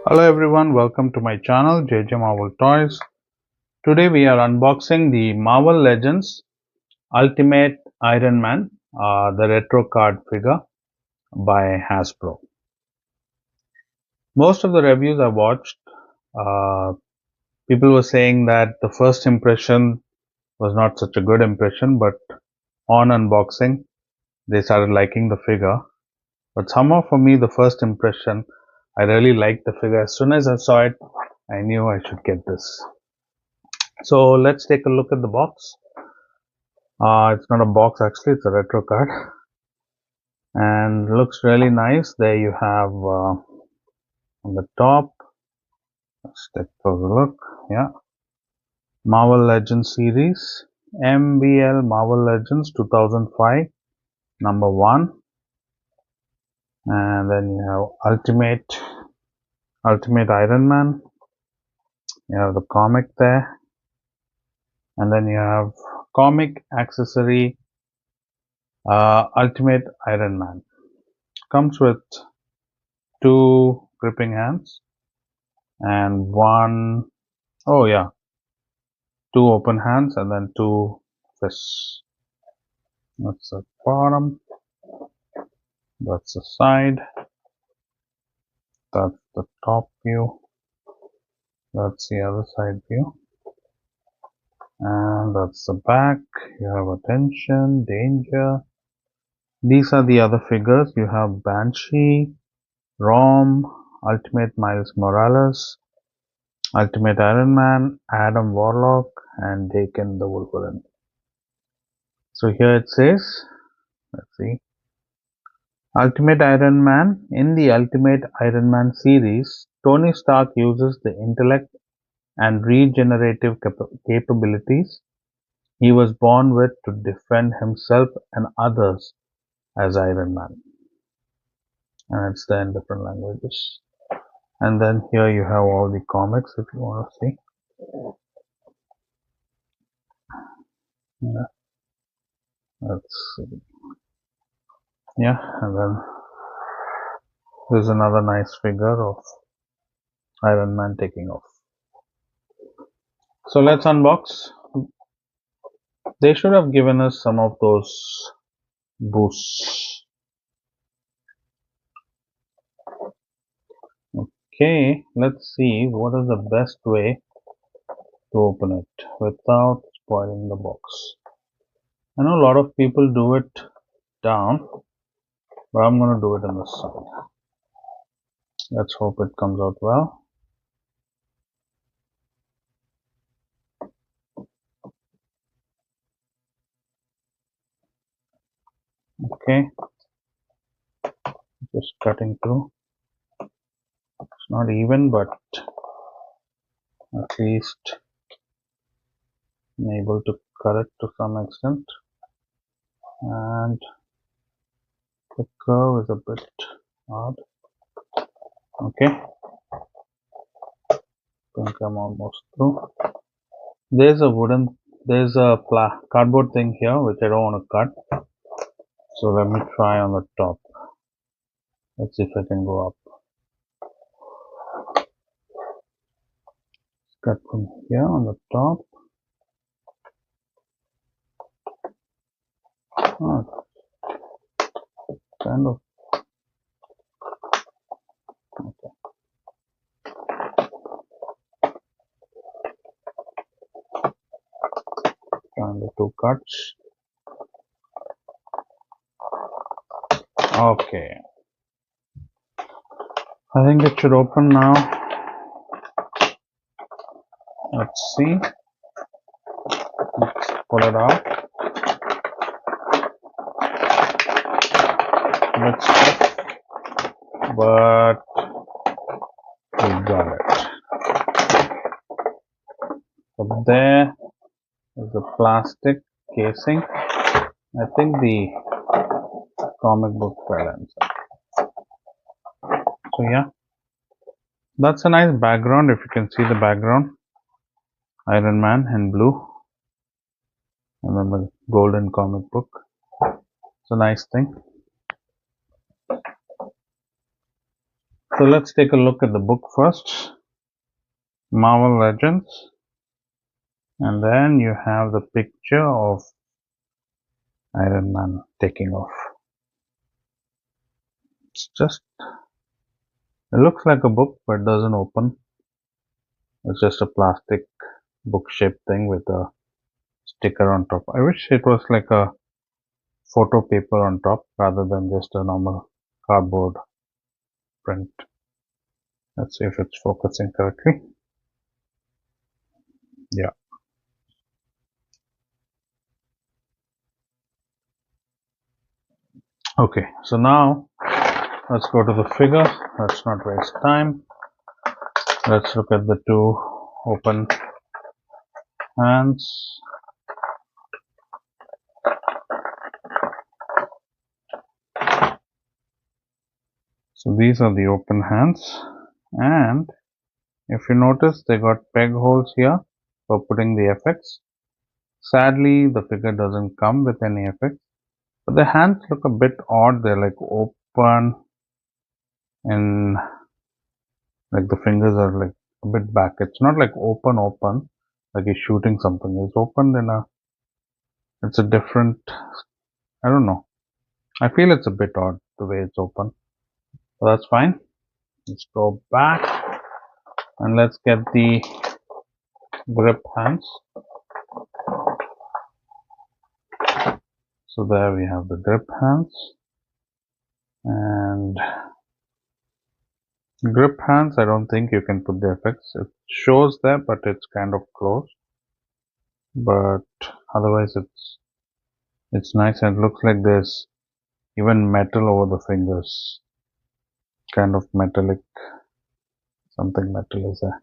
Hello everyone, welcome to my channel JJMarvelToys. Today we are unboxing the Marvel Legends Ultimate Iron Man, the retro card figure by Hasbro. Most of the reviews I watched, uh, people were saying that the first impression was not such a good impression, but on unboxing they started liking the figure. But somehow for me, the first impression, I really liked the figure. As soon as I saw it, I knew I should get this. So let's take a look at the box. It's not a box actually, it's a retro card and looks really nice. There you have on the top, let's take a closer look. Yeah, Marvel Legends series, MBL Marvel Legends 2005 number 1, and then you have Ultimate Iron Man. You have the comic there, and then you have comic accessory Ultimate Iron Man. Comes with 2 gripping hands and 2 open hands and then 2 fists. That's the bottom, that's the side, that's the top view, that's the other side view, and that's the back. You have attention, danger. These are the other figures. You have Banshee, Rom, Ultimate Miles Morales, Ultimate Iron Man, Adam Warlock, and Daken the Wolverine. So here it says, let's see, Ultimate Iron Man. In the Ultimate Iron Man series, Tony Stark uses the intellect and regenerative capabilities he was born with to defend himself and others as Iron Man. And it's there in different languages. And then here you have all the comics if you want to see. Yeah, let's see. Yeah, and then there's another nice figure of Iron Man taking off. So let's unbox. They should have given us some of those boosts. Okay, let's see what is the best way to open it without spoiling the box. I know a lot of people do it down, but I'm going to do it on the side. Let's hope it comes out well. Okay, just cutting through. It's not even, but at least I'm able to cut it to some extent. And the curve is a bit odd. Okay, I think I'm almost through. There's a cardboard thing here which I don't want to cut. So let me try on the top. Let's see if I can go up. Cut from here on the top. Oh, kind of. Okay. Trying the 2 cuts. Okay. I think it should open now. Let's see. Let's pull it out. Let's check. But we got it. So there is the plastic casing. I think the comic book fell inside. So yeah, that's a nice background. If you can see the background, Iron Man in blue, and then the golden comic book. It's a nice thing. So let's take a look at the book first. Marvel Legends. And then you have the picture of Iron Man taking off. It looks like a book, but it doesn't open. It's just a plastic book shaped thing with a sticker on top. I wish it was like a photo paper on top rather than just a normal cardboard print. Let's see if it's focusing correctly. Yeah. Okay, so now let's go to the figure. Let's not waste time. Let's look at the two open hands. So these are the open hands, and if you notice, they got peg holes here for putting the effects. Sadly, the figure doesn't come with any effects, but the hands look a bit odd. They're like open, and like the fingers are like a bit back. It's not like open, like he's shooting something. It's opened in a, it's a different, I don't know. I feel it's a bit odd the way it's open. So that's fine. Let's go back and let's get the grip hands. So there we have the grip hands, and grip hands, I don't think you can put the effects. It shows there, but it's kind of close. But otherwise, it's nice, and it looks like there's even metal over the fingers, kind of metallic. Something metal is there.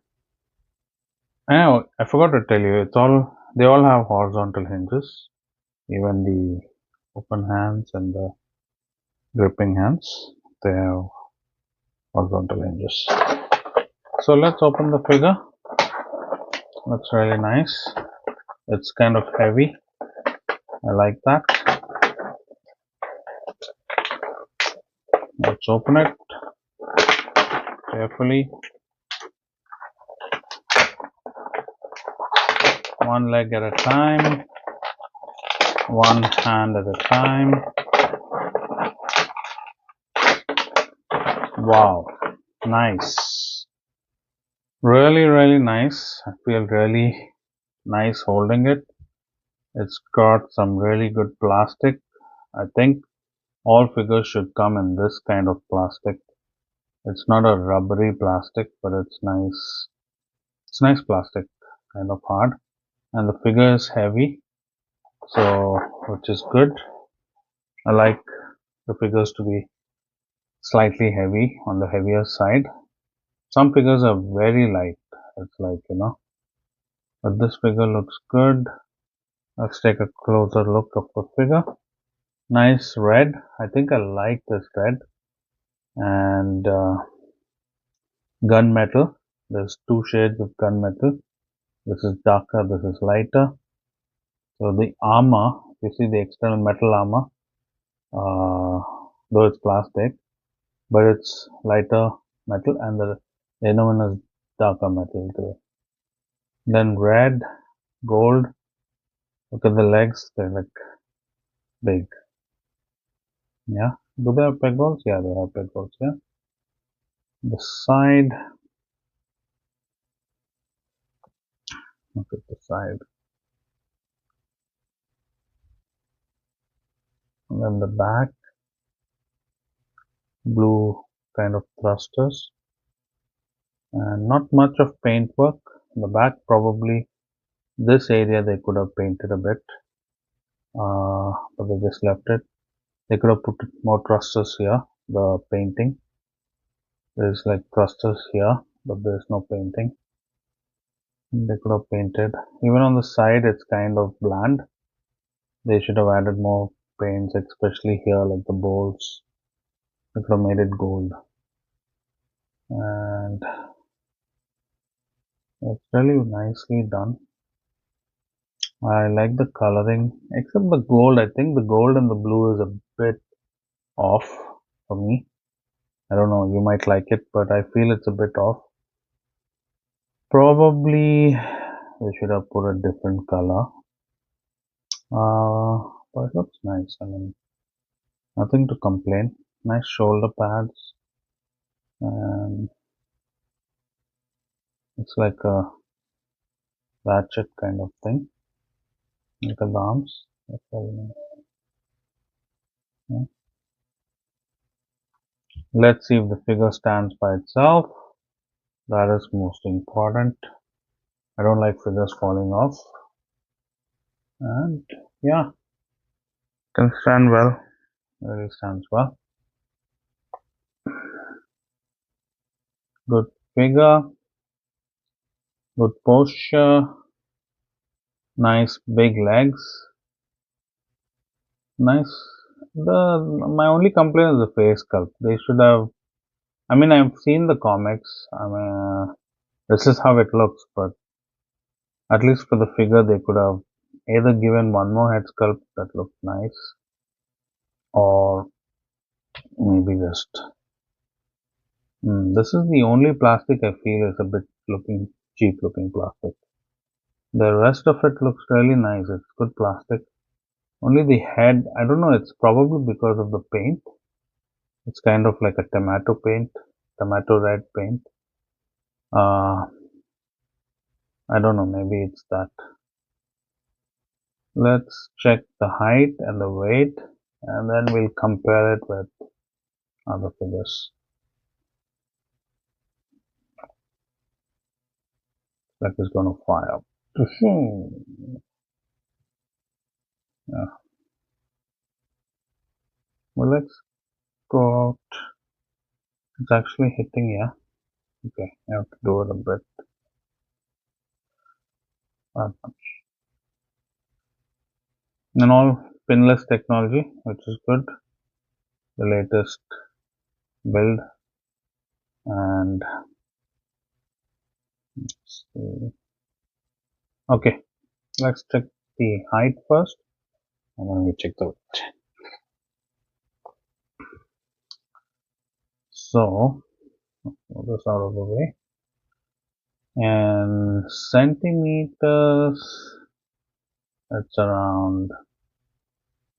Oh, I forgot to tell you, they all have horizontal hinges, even the open hands and the gripping hands. They have horizontal hinges. So let's open the figure. Looks really nice. It's kind of heavy. I like that. Let's open it carefully. One leg at a time. One hand at a time. Wow. Nice. Really, really nice. I feel really nice holding it. It's got some really good plastic. I think all figures should come in this kind of plastic. It's not a rubbery plastic, but it's nice. It's nice plastic, kind of hard. And the figure is heavy, so which is good. I like the figures to be slightly heavy, on the heavier side. Some figures are very light. It's like, but this figure looks good. Let's take a closer look of the figure. Nice red. I think I like this red. And gunmetal. There's two shades of gunmetal. This is darker, this is lighter. So the armor, you see the external metal armor, though it's plastic, but it's lighter metal, and the inner one is darker metal gray. Then red, gold. Look at the legs, they're like big. Yeah. Do they have peg holes? Yeah, they have peg holes. Yeah. The side. Look at the side. And then the back. Blue kind of thrusters. And not much of paint work. In the back, probably this area they could have painted a bit. But they just left it. They could have put more thrusters here. The painting. There's like thrusters here, but there's no painting. They could have painted. Even on the side, it's kind of bland. They should have added more paints, especially here, like the bolts. They could have made it gold. And it's really nicely done. I like the coloring, except the gold. I think the gold and the blue is a bit off for me. I don't know, you might like it, but I feel it's a bit off. Probably they should have put a different color. But it looks nice. I mean, nothing to complain. Nice shoulder pads, and it's like a ratchet kind of thing. Look at the arms. That's very nice. Yeah. Let's see if the figure stands by itself. That is most important. I don't like figures falling off. And yeah, can stand well. Really stands well. Good figure. Good posture. Nice big legs. Nice. My only complaint is the face sculpt. They should have. I mean, I've seen the comics. I mean, this is how it looks, but at least for the figure, they could have either given one more head sculpt that looked nice, or maybe just. This is the only plastic I feel is a bit cheap looking plastic. The rest of it looks really nice. It's good plastic. Only the head, I don't know, it's probably because of the paint. It's kind of like a tomato red paint. I don't know, maybe it's that. Let's check the height and the weight, and then we'll compare it with other figures. That is going to fire. Yeah. Well, let's go out. It's actually hitting, yeah. Okay, I have to do it a bit. And all pinless technology, which is good. The latest build. And let's see. Okay, let's check the height first, and then we check the weight. So, move this out of the way. And centimeters, it's around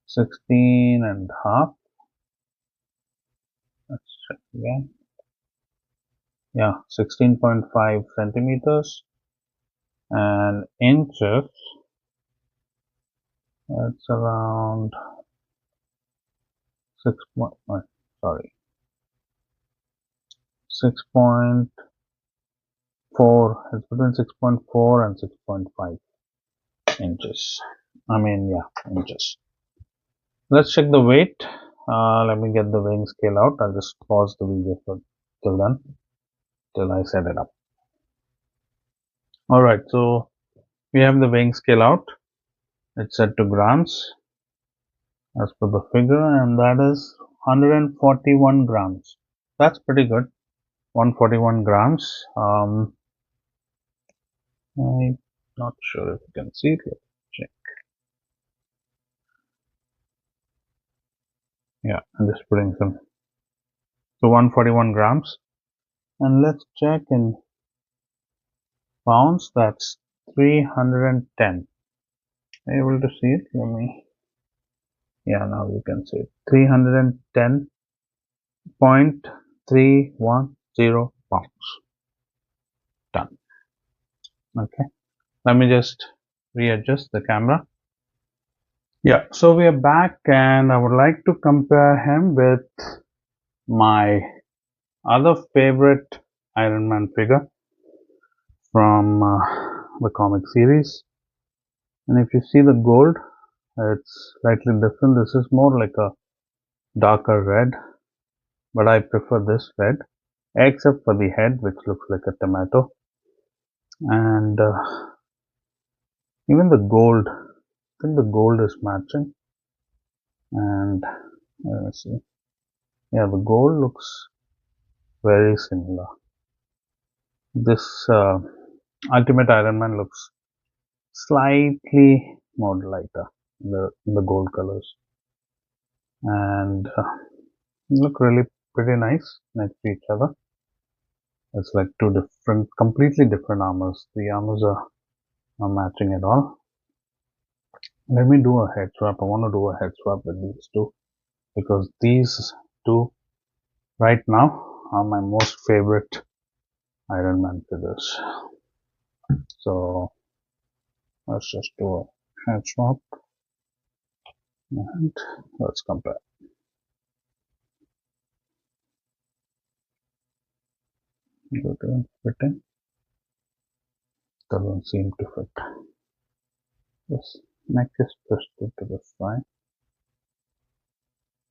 16 and a half. Let's check again. Yeah, 16.5 centimeters. And inches, it's around 6.4 it's between 6.4 and 6.5 inches. I mean, yeah, inches. Let's check the weight. Let me get the weighing scale out. I'll just pause the video till then, till I set it up. Alright, so we have the weighing scale out. It's set to grams as per the figure, and that is 141 grams. That's pretty good. 141 grams. I'm not sure if you can see it. Let's check. Yeah, I'm just putting some. So 141 grams. And let's check in pounds. That's 310. Able to see it? Let me. Yeah, now you can see it. 310.310 pounds. Done. Okay. Let me just readjust the camera. Yeah, so we are back, and I would like to compare him with my other favorite Ironman figure from the comic series. And if you see the gold, it's slightly different. This is more like a darker red, but I prefer this red, except for the head, which looks like a tomato. And even the gold, I think the gold is matching. And let me see. Yeah, the gold looks very similar. This Ultimate Ironman looks slightly more lighter in the gold colors, and look really pretty nice next to each other. It's like two different, completely different armors. The armors are not matching at all. Let me do a head swap. I want to do a head swap with these two because these two right now are my most favorite Iron Man figures. So let's just do a head swap and let's compare. Go to fitting. Doesn't seem to fit. This neck is twisted to the side.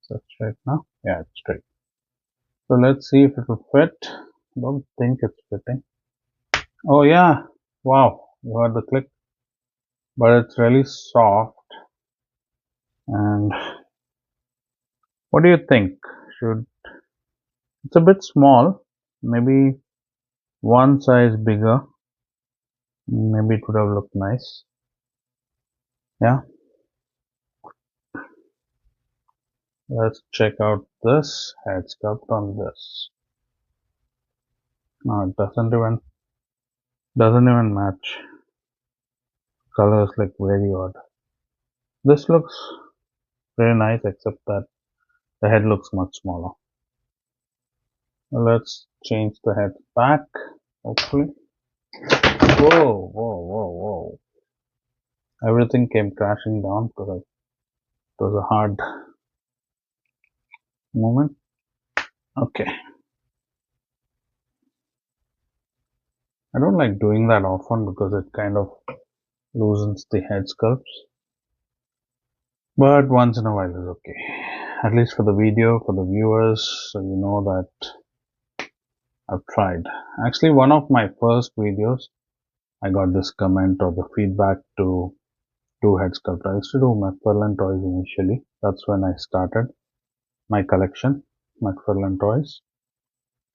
So it's straight now. Yeah, it's straight. So let's see if it will fit. I don't think it's fitting. Oh yeah. Wow. You heard the click. But it's really soft. And what do you think? Should it's a bit small. Maybe one size bigger. Maybe it would have looked nice. Yeah. Let's check out this head sculpt on this. No, it doesn't even match. Color is like very odd. This looks very nice except that the head looks much smaller. Let's change the head back, hopefully. Whoa, whoa, whoa, whoa. Everything came crashing down because it was a hard moment. Okay. I don't like doing that often because it kind of loosens the head sculpts. But once in a while is okay. At least for the video, for the viewers, so you know that I've tried. Actually, one of my first videos, I got this comment or the feedback to do head sculpt. I used to do McFarlane Toys initially. That's when I started my collection, McFarlane Toys.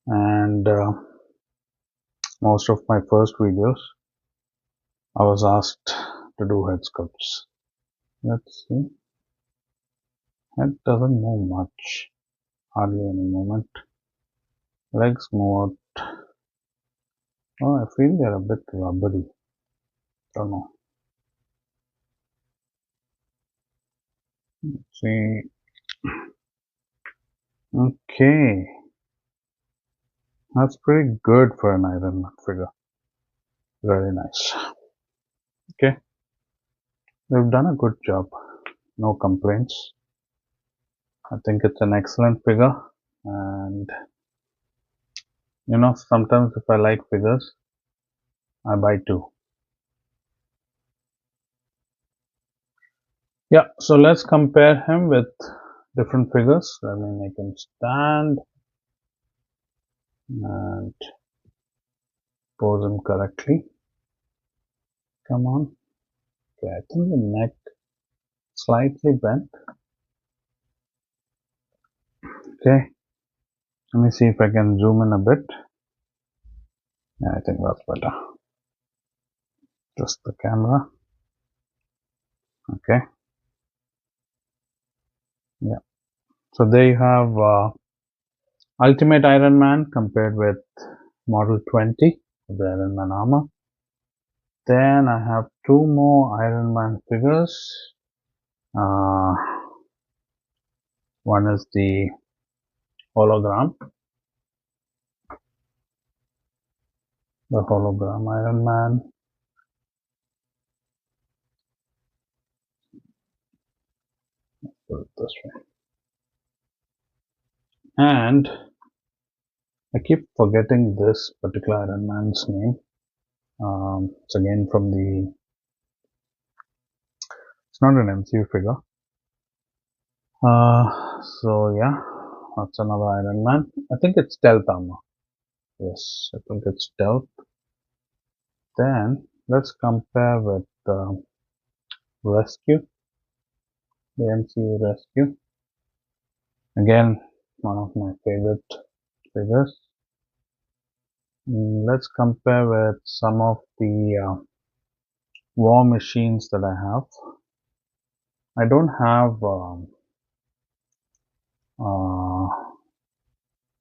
And most of my first videos, I was asked to do head sculpts. Let's see. Head doesn't move much. Hardly any movement. Legs move out. Oh, I feel they're a bit rubbery. Don't know. Let's see. Okay. That's pretty good for an Iron Man figure. Very nice. Okay. They've done a good job. No complaints. I think it's an excellent figure. And you know, sometimes if I like figures, I buy two. Yeah, so let's compare him with different figures. Let me make him stand and pose him correctly. Come on. Okay, I think the neck slightly bent. Okay, let me see if I can zoom in a bit. Yeah, I think that's better. Just the camera. Okay. Yeah. So there you have Ultimate Iron Man compared with Model 20 of the Iron Man armor. Then I have two more Iron Man figures. One is the hologram. The hologram Iron Man. Let's put it this way. And I keep forgetting this particular Iron Man's name. It's again from the. It's not an MCU figure. So yeah, that's another Iron Man. I think it's stealth armor. Yes, I think it's stealth. Then let's compare with Rescue, the MCU Rescue. Again, one of my favorite figures. Let's compare with some of the war machines that I have. I don't have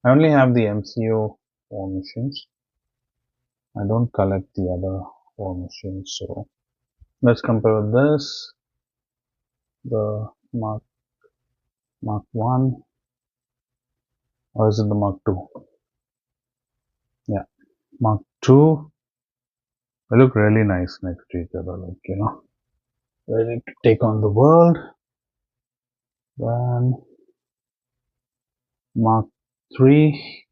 I only have the MCO war machines. I don't collect the other war machines. So let's compare this, the Mark 1, or is it the Mark 2? Yeah, Mark 2. They look really nice next to each other, like, ready to take on the world. Then Mark 3.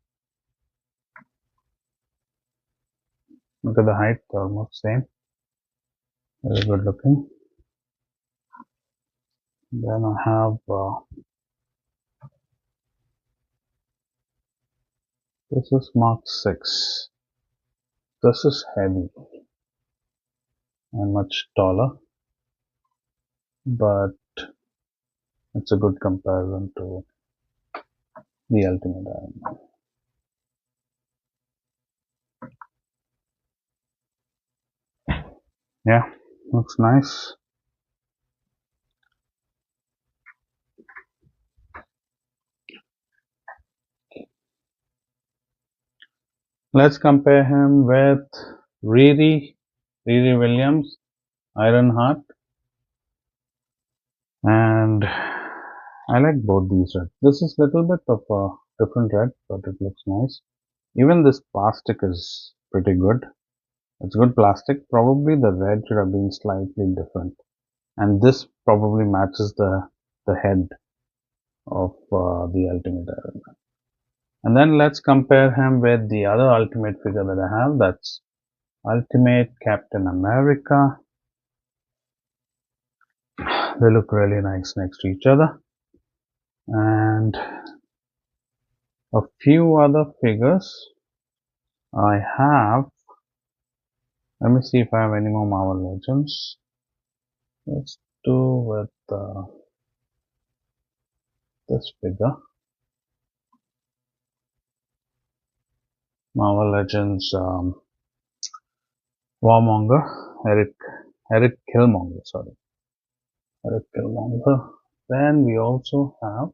Look at the height, they're almost same. Very good looking. Then I have this is Mark 6. This is heavy and much taller, but it's a good comparison to the Ultimate Iron Man. Yeah, looks nice. Let's compare him with Riri Williams, Ironheart, and I like both these reds. This is a little bit of a different red, but it looks nice. Even this plastic is pretty good. It's good plastic. Probably the red should have been slightly different, and this probably matches the head of the Ultimate Iron Man. And then let's compare him with the other Ultimate figure that I have. That's Ultimate Captain America. They look really nice next to each other. And a few other figures I have. Let me see if I have any more Marvel Legends. Let's do with this figure. Marvel Legends Warmonger, Eric Killmonger, sorry. Eric Killmonger. Then we also have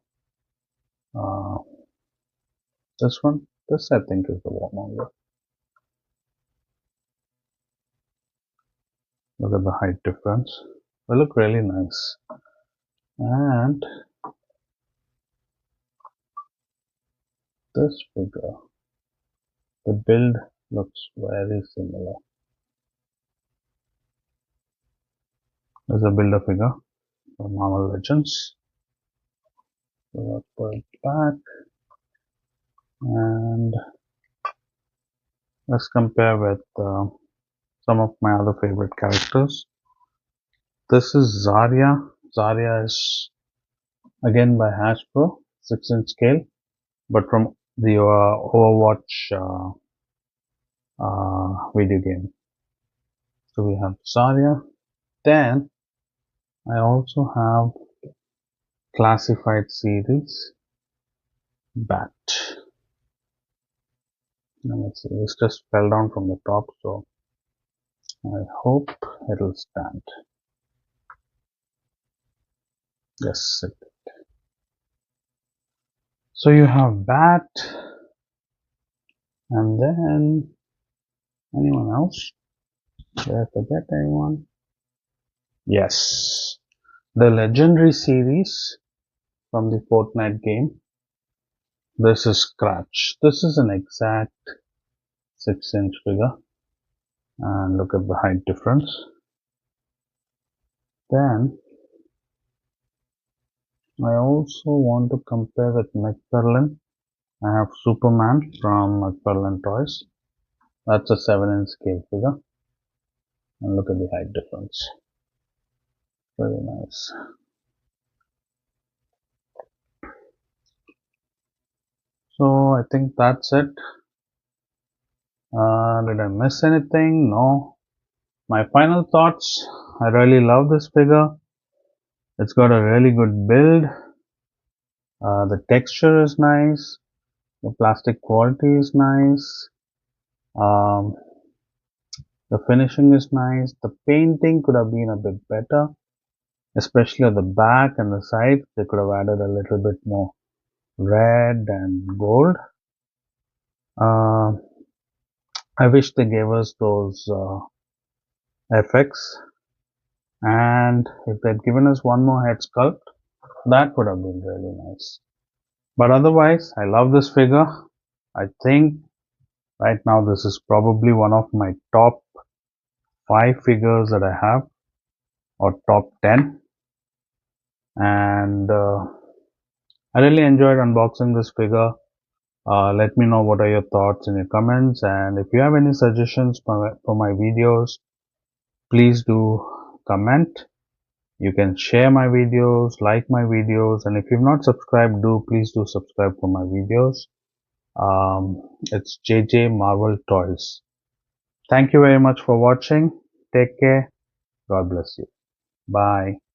this one. This I think is the Warmonger. Look at the height difference. They look really nice. And this figure, the build looks very similar. There's a builder figure from Marvel Legends. So let's put it back. And let's compare with some of my other favorite characters. This is Zarya. Zarya is again by Hasbro, 6-inch scale, but from the Overwatch video game. So we have Zarya. Then I also have classified series Bat. Now let's see, this just fell down from the top, so I hope it'll stand. Yes, it did. So you have Bat, and then anyone else? Did I forget anyone? Yes, the Legendary series from the Fortnite game. This is Scratch. This is an exact 6-inch figure, and look at the height difference. Then I also want to compare with McFarlane. I have Superman from JJMarvelToys. That's a 7-inch scale figure, and look at the height difference. Very nice. So I think that's it. Did I miss anything? No. My final thoughts. I really love this figure. It's got a really good build. The texture is nice. The plastic quality is nice. The finishing is nice. The painting could have been a bit better, especially at the back and the sides. They could have added a little bit more red and gold. Uh, I wish they gave us those effects, and if they'd given us one more head sculpt, that would have been really nice. But otherwise, I love this figure. I think right now this is probably one of my top 5 figures that I have, or top 10. And I really enjoyed unboxing this figure. Let me know what are your thoughts in your comments, and if you have any suggestions for my videos, please do comment. You can share my videos, like my videos, and if you've not subscribed, please do subscribe for my videos. It's JJMarvelToys. Thank you very much for watching. Take care. God bless you. Bye.